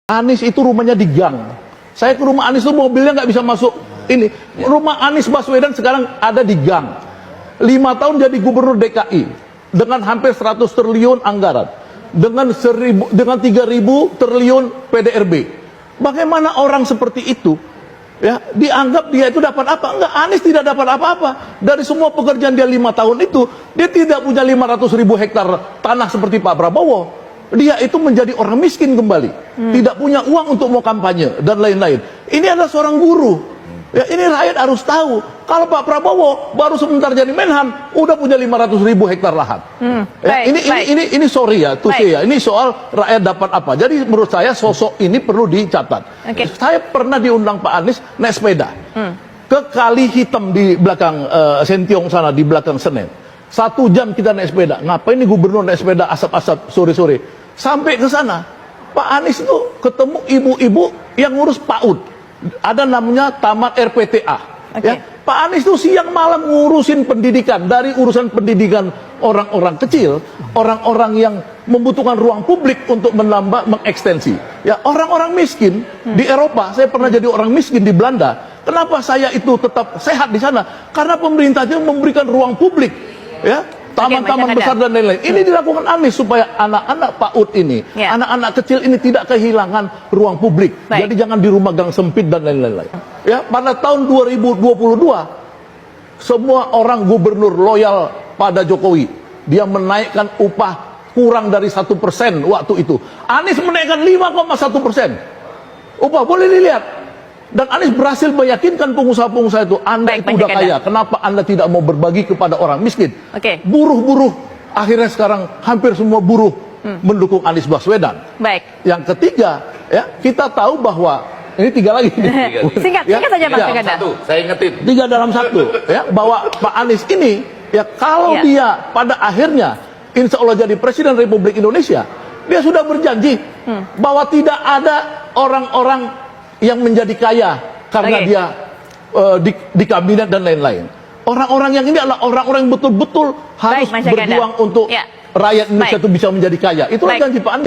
Anies itu rumahnya di gang. Saya ke rumah Anies itu mobilnya nggak bisa masuk. Ini rumah Anies Baswedan sekarang ada di gang. 5 tahun jadi gubernur DKI dengan hampir 100 triliun anggaran, dengan 3.000 triliun PDRB. Bagaimana orang seperti itu ya dianggap dia itu dapat apa? Enggak, Anies tidak dapat apa-apa dari semua pekerjaan dia 5 tahun itu. Dia tidak punya 500.000 hektar tanah seperti Pak Prabowo. Dia itu menjadi orang miskin kembali, tidak punya uang untuk mau kampanye dan lain-lain. Ini adalah seorang guru. Ya, ini rakyat harus tahu. Kalau Pak Prabowo baru sebentar jadi Menhan, udah punya 500.000 hektar lahan. Ya, ini sorry ya, ini soal rakyat dapat apa. Jadi menurut saya sosok ini perlu dicatat. Saya pernah diundang Pak Anies naik sepeda ke Kali Hitam di belakang Sentiong sana, di belakang Senen. 1 jam kita naik sepeda. Ngapain nih gubernur naik sepeda asap-asap sore-sore? Sampai ke sana, Pak Anies itu ketemu ibu-ibu yang ngurus PAUD. Ada namanya tamat RPTA. Ya, Pak Anies itu siang malam ngurusin pendidikan, dari urusan pendidikan orang-orang kecil, orang-orang yang membutuhkan ruang publik untuk menambah, mengekstensi. Ya, orang-orang miskin di Eropa, saya pernah jadi orang miskin di Belanda. Kenapa saya itu tetap sehat di sana? Karena pemerintah itu memberikan ruang publik, ya, taman-taman besar dan lain-lain. Ini dilakukan Anies supaya anak-anak PAUD ini, anak-anak kecil ini tidak kehilangan ruang publik. Jadi jangan di rumah gang sempit dan lain-lain. Ya, pada tahun 2022 semua orang gubernur loyal pada Jokowi. Dia menaikkan upah kurang dari 1% waktu itu. Anies menaikkan 5,1%. Upah boleh dilihat. Dan Anies berhasil meyakinkan pengusaha-pengusaha itu, Anda itu udah kaya, kenapa Anda tidak mau berbagi kepada orang miskin? Buruh-buruh, akhirnya sekarang hampir semua buruh mendukung Anies Baswedan. Yang ketiga, ya, kita tahu bahwa ini 3 lagi. Singkat saja Bang Suganda. Saya ingetin 3 dalam 1, ya, bahwa Pak Anies ini, ya, kalau dia pada akhirnya insya Allah jadi Presiden Republik Indonesia, dia sudah berjanji bahwa tidak ada orang-orang yang menjadi kaya karena dia di kabinet dan lain-lain. Orang-orang yang ini adalah orang-orang yang betul-betul harus berjuang untuk rakyat Indonesia itu bisa menjadi kaya. Itulah janji Pak Anies.